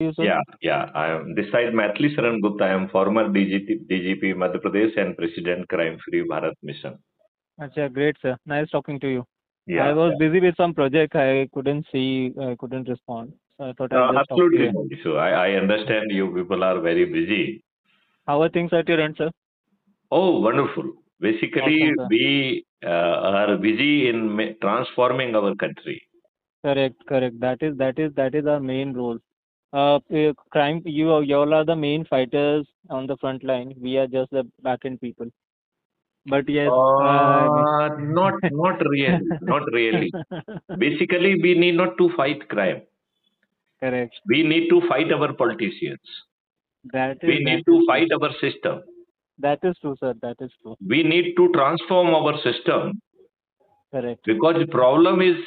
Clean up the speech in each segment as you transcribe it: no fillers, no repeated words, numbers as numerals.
You, sir? Yeah. I am this side Maithili Saran Gupta. I am former DGP Madhya Pradesh and President Crime Free Bharat Mission. Acha, great, sir. Nice talking to you. I Yeah. was busy with some project. I couldn't respond. So I thought I'll just talk to Absolutely you. no issue. I understand you people are very busy. How are things at your end, sir? Oh, wonderful. Basically, Awesome, sir. we are busy in transforming our country. Correct. That is our main role. Crime. You all are the main fighters on the front line. We are just the back end people. But yes, Not really. Not really. Basically, we need not to fight crime. correct. We need to fight our politicians. That We is need that is to true. fight our system. That is true, sir. That is true. We need to transform our system Correct. because the problem is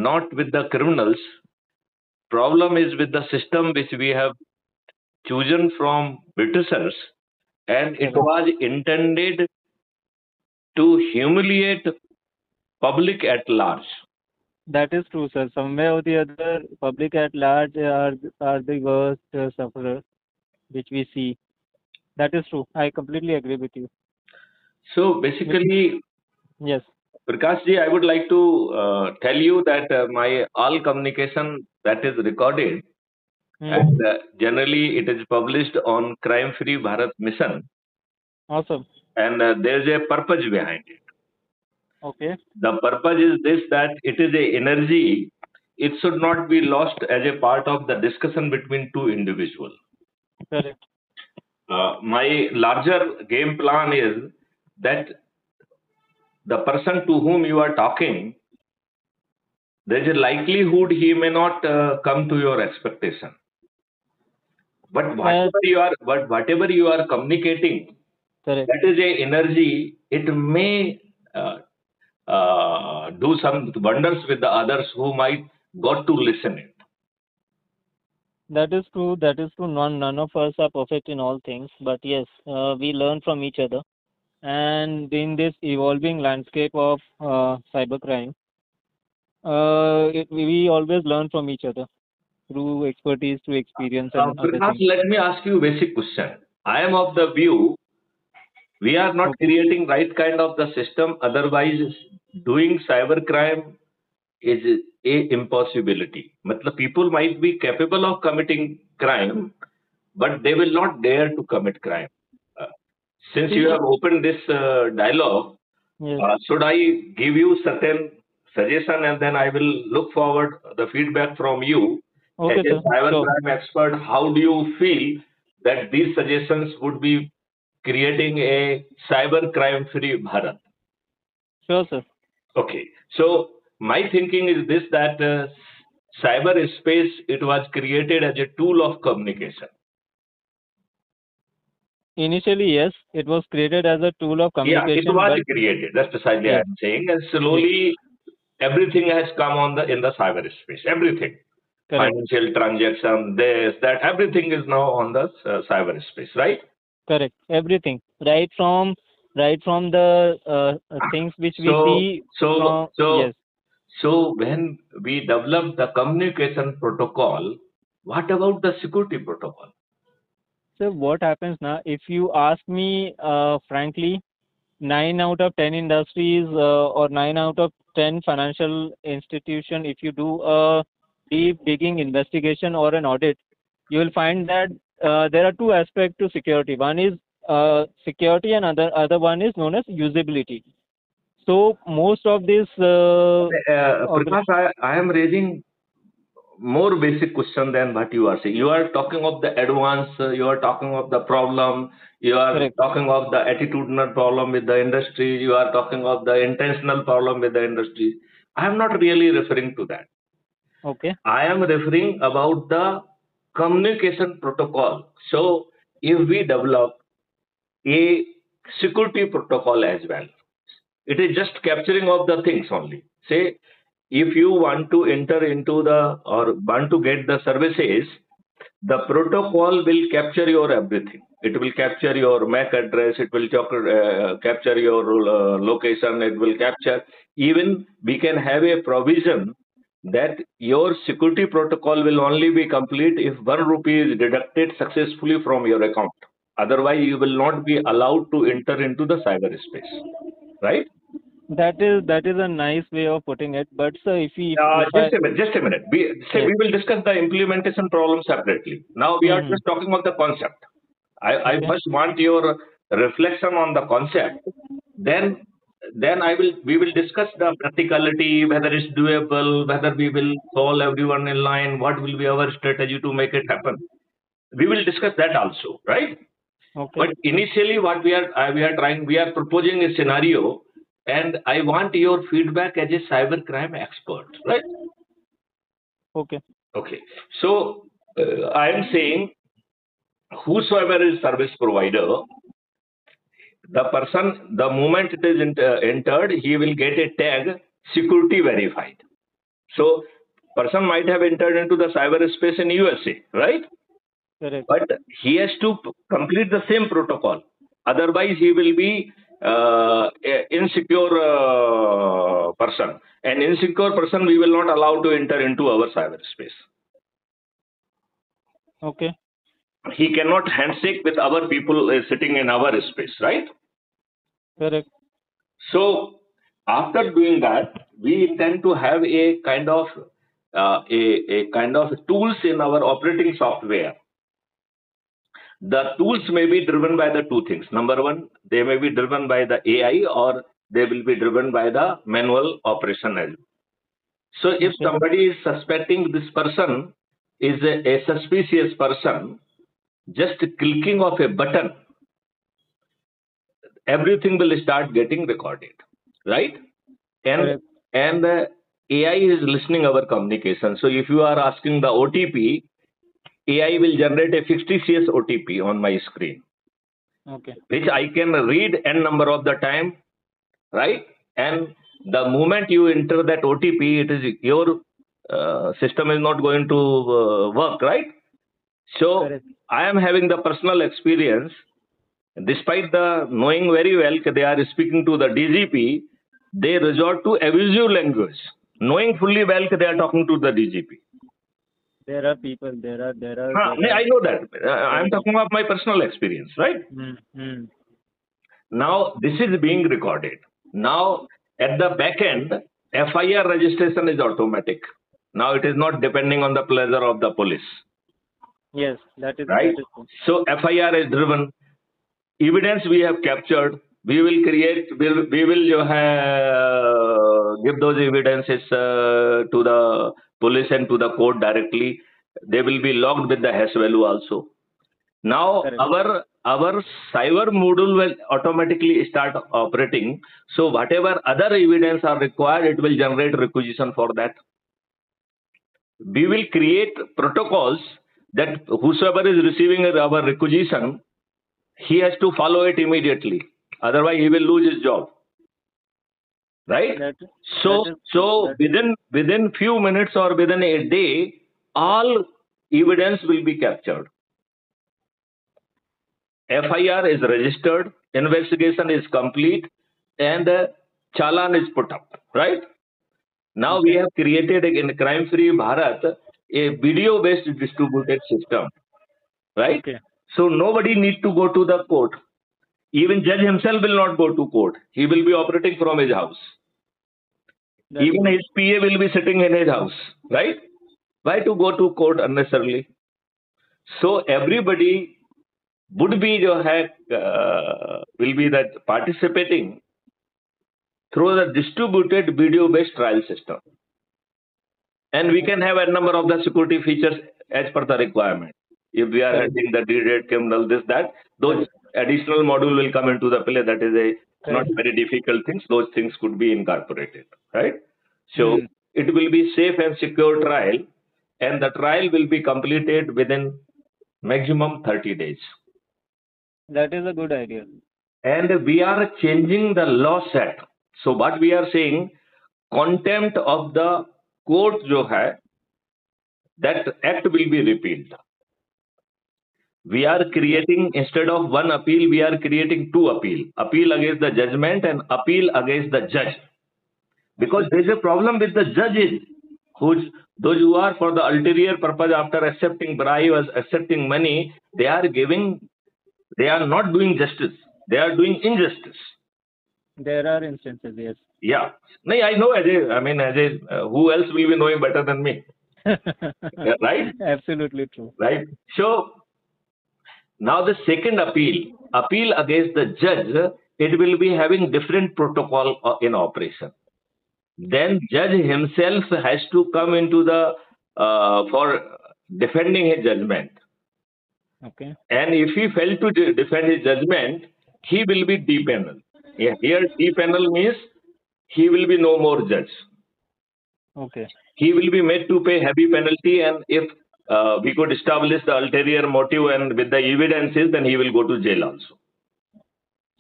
not with the criminals. Problem is with the system which we have chosen from Britishers, and it Correct. was intended to humiliate public at large. That is true, sir. Somewhere or the other, public at large are the worst sufferers which we see. That is true. I completely agree with you. So Mi- basically, Yes. Prakash ji, I would like to tell you that my all communication that is recorded, Hmm. and generally it is published on Crime Free Bharat Mission, Awesome. and there is a purpose behind it. Okay. The purpose is this, that it is a energy. It should not be lost as a part of the discussion between two individuals. Correct. My larger game plan is that the person to whom you are talking, there is a likelihood he may not come to your expectation. But Uh, whatever you are communicating, correct. that is a energy. It may uh, do some wonders with the others who might got to listen it. That is true. That is true. None of us are perfect in all things, but yes, we learn from each other. And in this evolving landscape of cybercrime, we always learn from each other through expertise, through experience, and other Prakash, things. let me ask you a basic question. I am of the view we are not Okay. creating right kind of the system. Otherwise, doing cybercrime is a impossibility. Matlab, people might be capable of committing crime, but they will not dare to commit crime. Uh, since you See, have opened this dialogue, yes. should I give you certain suggestion and then I will look forward the feedback from you as Okay, a sir. Sure. cybercrime expert? How do you feel that these suggestions would be creating a cybercrime free Bharat? Sure, sir. Okay, so my thinking is this, that cyberspace, it was created as a tool of communication. Initially, yes, it was created as a tool of Yeah, it communication, was but created. That's precisely I yes, am saying, and yes, slowly everything has come on the in the cyberspace. Everything, correct, financial transaction, this, that, everything is now on the cyberspace, right? correct. Everything, right from the things which we So, see so, from, so, yes. so when we develop the communication protocol, what about the security protocol? So what happens now? If you ask me, frankly, 9 out of 10 industries or 9 out of 10 financial institution, if you do a deep digging investigation or an audit, you will find that there are two aspects to security. One is security, and other one is known as usability. So most of these Prakash, I am raising more basic question than what you are saying. You are talking of the advance, you are talking of the problem, you are correct. talking of the attitudinal problem with the industry, you are talking of the intentional problem with the industry. I am not really referring to that. Okay. I am referring about the communication protocol. So if we develop a security protocol as well, it is just capturing of the things only. Say, if you want to enter into the or want to get the services, the protocol will capture your everything. It will capture your MAC address. It will capture your location. It will capture. Even we can have a provision that your security protocol will only be complete if 1 rupee is deducted successfully from your account. Otherwise, you will not be allowed to enter into the cyberspace, right? That is a nice way of putting it. But sir, if I Just a minute, just a minute. yes. We will discuss the implementation problem separately. Now we are Mm-hmm. just talking about the concept. I Okay. first want your reflection on the concept. Then we will discuss the practicality, whether it's doable, whether we will call everyone in line, what will be our strategy to make it happen. We will discuss that also, right? Okay. But initially, what we are proposing a scenario, and I want your feedback as a cybercrime expert, right? Okay. Okay. So I am saying, whosoever is service provider, the person, the moment it is entered, he will get a tag security verified. So person might have entered into the cyberspace in USA, right? Correct. But he has to complete the same protocol. Otherwise, he will be insecure person. An insecure person we will not allow to enter into our cyberspace. Okay. He cannot handshake with our people sitting in our space, right? Correct. So after doing that, we tend to have a kind of a kind of tools in our operating software. The tools may be driven by the two things. Number one, they may be driven by the AI or they will be driven by the manual operation as well. So if Okay. somebody is suspecting this person is a suspicious person, just clicking of a button, everything will start getting recorded, right? And Correct. AI is listening our communication. So if you are asking the OTP, AI will generate a fictitious OTP on my screen, Okay. which I can read n number of the time, right? And the moment you enter that OTP, it is your system is not going to work, right? So Correct. I am having the personal experience. Despite the knowing very well that they are speaking to the DGP, they resort to abusive language, knowing fully well that they are talking to the DGP. There are people. There are I know that. I am very. talking about my personal experience, right? Mm-hmm. Now, this is being recorded. Now, at the back end, FIR registration is automatic. Now, it is not depending on the pleasure of the police, Yes, that is right? that is true. So, FIR is driven. Evidence we have captured, we will create, we will give those evidences to the police and to the court directly. They will be logged with the hash value also. Now Correct. our cyber module will automatically start operating. So whatever other evidence are required, it will generate requisition for that. We will create protocols that whosoever is receiving our requisition, he has to follow it immediately. Otherwise, he will lose his job. Right? That So that is so that is within few minutes or within a day, all evidence will be captured. FIR is registered, investigation is complete, and challan is put up. Right? Now we okay. have created in Crime Free Bharat a video-based distributed system. Right? Okay. So nobody need to go to the court. Even judge himself will not go to court. He will be operating from his house. That is Even good. his PA will be sitting in his house, right? Why to go to court unnecessarily? So everybody would be will be that participating through the distributed video-based trial system, and we Okay. can have a number of the security features as per the requirement. If we are Correct. handling the D-rate criminal, this that those Correct. additional module will come into the play. That is a not Correct. very difficult things. Those things could be incorporated, right? So Hmm. it will be safe and secure trial, and the trial will be completed within maximum 30 days. That is a good idea. And we are changing the law set. So what we are saying, contempt of the court जो है, that act will be repealed. We are Okay. creating, instead of one appeal, we are creating two appeal. Appeal against the judgment and appeal against the judge. Because Okay. there is a problem with the judges. who's those who are for the ulterior purpose after accepting bribe or accepting money, they are giving, they are not doing justice. They are doing injustice. There are instances, yes. Yeah. No, I know Ajay. I mean, Ajay, who else will be knowing better than me? Yeah, right? Absolutely true. Right. So now the second appeal against the judge, it will be having different protocol in operation. Then judge himself has to come into the for defending his judgment. Okay. And if he failed to defend his judgment, he will be depanel. Yeah, here depanel means he will be no more judge. Okay. He will be made to pay heavy penalty, and if we could establish the ulterior motive and with the evidences, then he will go to jail also.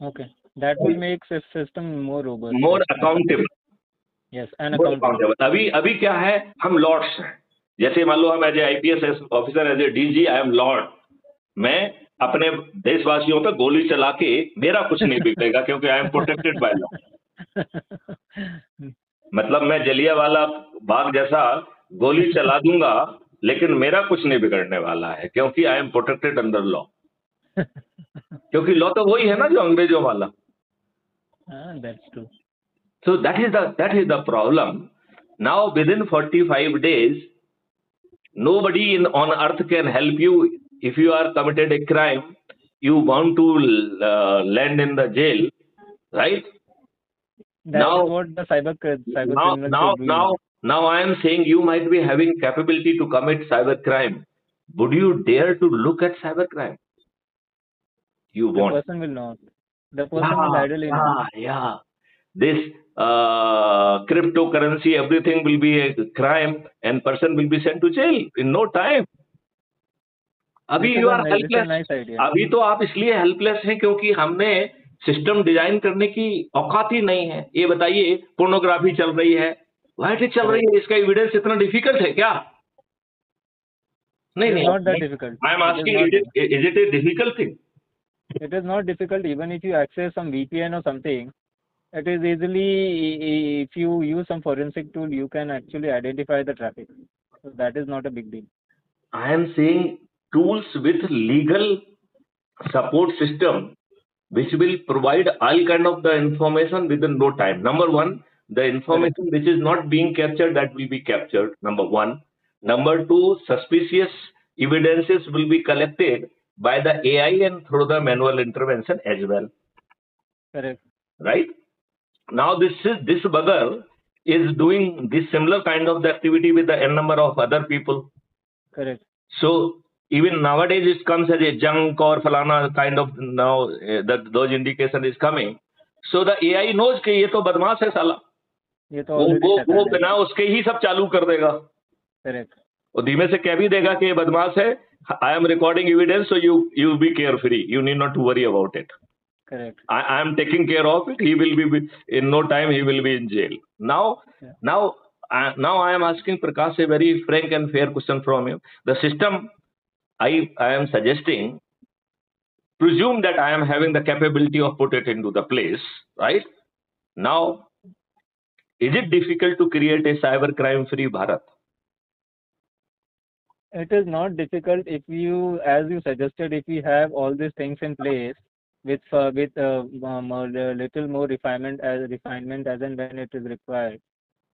Okay. That will make system more robust. More Like, accountable. yes, and More accountable. accountable. अभी अभी क्या है, हम Lord's हैं. जैसे मान लो हम as a IPS officer, as a DG, I am lord. मैं अपने देशवासियों पे गोली चला के मेरा कुछ नहीं बिगड़ेगा क्योंकि I am protected by law. मतलब मैं जलियांवाला बाग जैसा गोली चला दूंगा, लेकिन मेरा कुछ नहीं बिगड़ने वाला है क्योंकि I am protected under law. क्योंकि लॉ तो वही है ना जो अंग्रेजों वाला. That's true. So that is the problem. Now within 45 days, nobody on earth can help you. If you are committed a crime, you want to land in the jail, right? That is what the cyber criminals should do. Now I am saying you might be having capability to commit cyber crime. Would you dare to look at cyber crime? You won't. The person will not. The person will idle in it. Yeah. This cryptocurrency, everything will be a crime, and person will be sent to jail in no time. अभी you are helpless. अभी तो आप इसलिए helpless हैं क्योंकि हमने system design करने की औकात ही नहीं है. ये बताइए, पोर्नोग्राफी चल रही है, वाइट चल रही है, इसका एविडेंस इतना डिफिकल्ट है क्या? नहीं. Not that difficult. I am asking, is it a difficult thing? It is not difficult. Even if you access some VPN or something, it is easily, if you use some forensic tool, you can actually identify the traffic. So that is not a big deal. I am saying tools with legal support system which will provide all kind of the information within no time. Number one, the information which is not being captured, that will be captured. Number one. Number two, suspicious evidences will be collected by the AI and through the manual intervention as well. Correct. Right? Now this bugger is doing this similar kind of the activity with the n number of other people. Correct. So even nowadays it comes as a junk or falana kind of, now that those indication is coming. So the AI knows कि ये तो बदमाश है साला. ये तो वो बिना उसके ही सब चालू कर देगा. Correct. वो धीमे से कह भी देगा कि ये बदमाश है. I am recording evidence, so you be carefree. You need not to worry about it. Correct. I am taking care of it. He will be in no time. He will be in jail. Now I am asking Prakash a very frank and fair question from you. The system I am suggesting, presume that I am having the capability of put it into the place, right? Now, is it difficult to create a cyber crime free Bharat? It is not difficult if you, as you suggested, if we have all these things in place with little more refinement as and when it is required.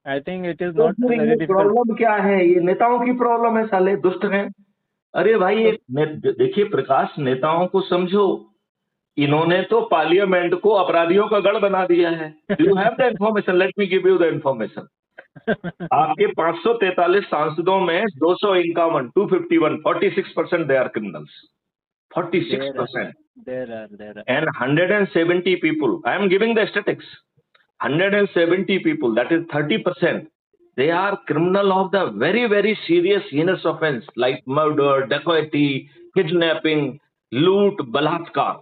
I think it is not very difficult. Problem क्या है? ये नेताओं की problem है, साले दुष्ट हैं. अरे भाई, देखिए प्रकाश, नेताओं को समझो. इन्होंने तो पार्लियामेंट को अपराधियों का गढ़ बना दिया है. You have the information, let me give you the information. आपके 543 सांसदों में 251, 251, 46% they are criminals. 46%. There are. And 170 people, I am giving the statistics. 170 people, that is 30%. They are criminal of the very, very serious heinous offense like murder, dacoity, kidnapping, loot, balatkar.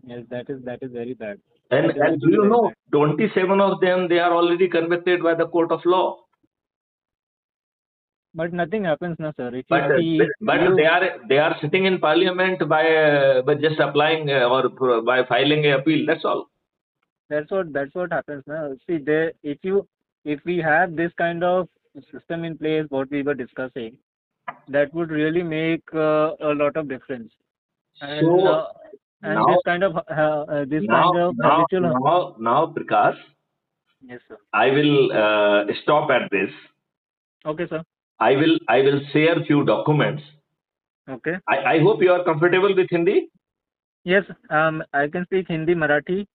Yes, that is very bad. And do you know, 27 of them, they are already convicted by the court of law. But nothing happens now, sir. But they are sitting in parliament by just applying or by filing a appeal. That's all. That's what happens now. See, if we have this kind of system in place, what we were discussing, that would really make a lot of difference. And So and now, this kind of habitual. Prakash, Yes, sir. I will stop at this. Okay, sir. I will share few documents. Okay. I hope you are comfortable with Hindi. Yes, I can speak Hindi, Marathi,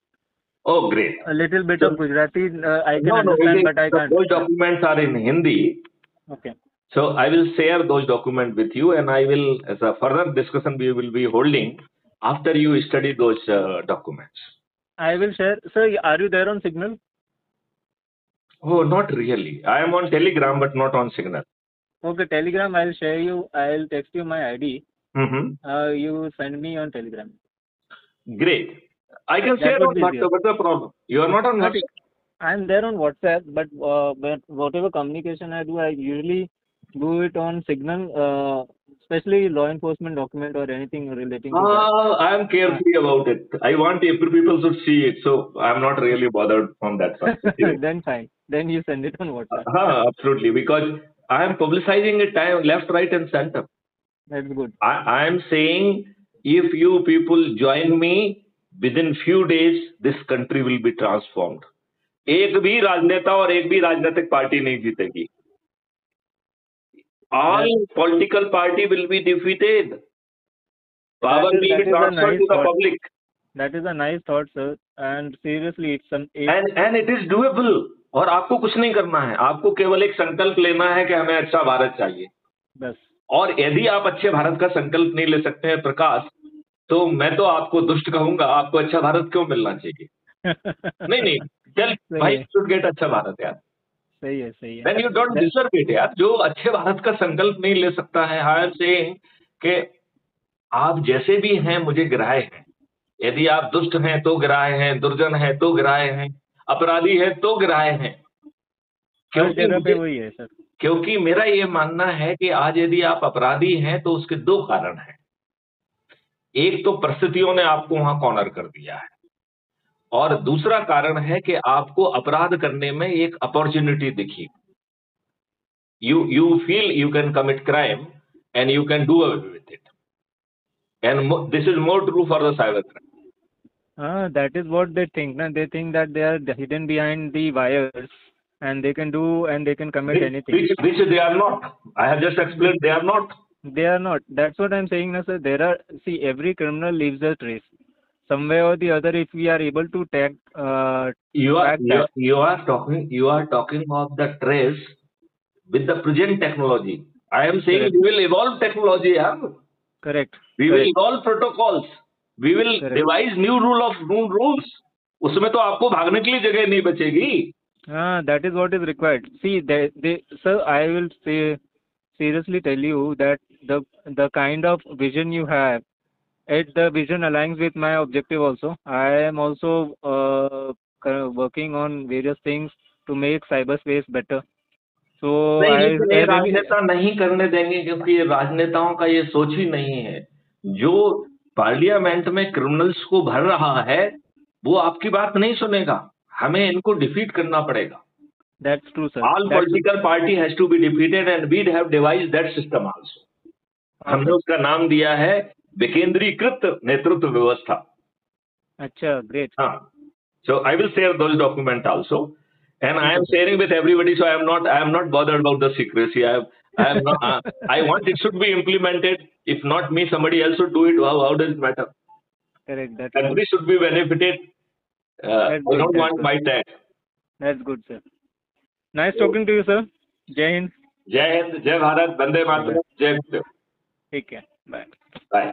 Oh, great. a little bit So of Gujarati. I can no, it understand, is, but I can't. those documents are in Hindi. Okay. So I will share those documents with you, and I will, as a further discussion, we will be holding after you study those documents. I will share. Sir, are you there on Signal? Oh, not really. I am on Telegram, but not on Signal. Okay, Telegram. I'll share you. I'll text you my ID. Mm-hmm. You send me on Telegram. Great. I can share That would on be easier. WhatsApp. What's the problem? You are not on Not, WhatsApp. I'm there on WhatsApp, but whatever communication I do, I usually do it on Signal, especially law enforcement document or anything relating to that. I am carefree about it. I want every people should see it, so I am not really bothered on that perspective. Then fine. Then you send it on WhatsApp. Absolutely, because I am publicizing it time left, right, and center. That's good. I am saying if you people join me within few days, this country will be transformed. एक भी राजनेता और एक भी राजनीतिक party नहीं जीतेगी. All political party will be defeated. Power will be transferred to the public. That is a nice thought, sir. And seriously, and it is doable. और आपको कुछ नहीं करना है. आपको केवल एक संकल्प लेना है कि हमें अच्छा भारत चाहिए. बस. और यदि आप अच्छे भारत का संकल्प नहीं ले सकते हैं प्रकाश, तो मैं तो आपको दुष्ट कहूंगा. आपको अच्छा भारत क्यों मिलना चाहिए? नहीं चल भाई, शुड गेट अच्छा भारत यार. सही है. Then you don't deserve it यार. जो अच्छे भारत का संकल्प नहीं ले सकता है, I am saying कि आप जैसे भी हैं मुझे गिराए हैं. यदि आप दुष्ट हैं तो गिराए हैं, दुर्जन हैं तो गिराए हैं, अपराधी हैं तो गिराए हैं. क्योंकि मेरा ये मानना है कि आज यदि आप अपराधी हैं तो उसके दो कारण हैं. एक तो परिस्थितियों ने आपको वहां कॉर्नर कर दिया है, और दूसरा कारण है कि आपको अपराध करने में एक अपॉर्चुनिटी दिखी. You feel you can commit crime and you can do away with it. And this is more true for the cyber crime. That is what they think. They think that they are hidden behind the wires and they can do and they can commit anything. Which they are not. I have just explained they are not. They are not. That's what I'm saying, sir. Every criminal leaves a trace. Somewhere or the other, if we are able to track you are talking of the trace with the present technology. I am saying we will evolve technology. Correct. We will evolve protocols. We will devise new rules. उसमें तो आपको भागने के लिए जगह नहीं बचेगी. That is what is required. See, sir, I will seriously tell you that the kind of vision you have, the vision aligns with my objective also. I am also working on various things to make cyberspace better. So नहीं, राजनेता नहीं करने देंगे, क्योंकि ये राजनेताओं का ये सोच ही नहीं है. जो पार्लियामेंट में क्रिमिनल्स को भर रहा है वो आपकी बात नहीं सुनेगा. हमें इनको डिफीट करना पड़ेगा. That's true, sir. All political party has to be defeated and we have devised that system also. हमने उसका नाम दिया है विकेंद्रीकृत नेतृत्व व्यवस्था. अच्छा, great. So I will share those documents also. And I am sharing with everybody, so I am not bothered about the secrecy. I am not. I want it should be implemented. If not me, somebody else should do it. How does it matter? Correct. Country should be benefited. I don't want my tax. That's good, sir. Nice talking to you, sir. Jai Hind. Jai Hind. Jai Bharat. Vande Mataram. Jai Hind. Take care. Bye. Bye.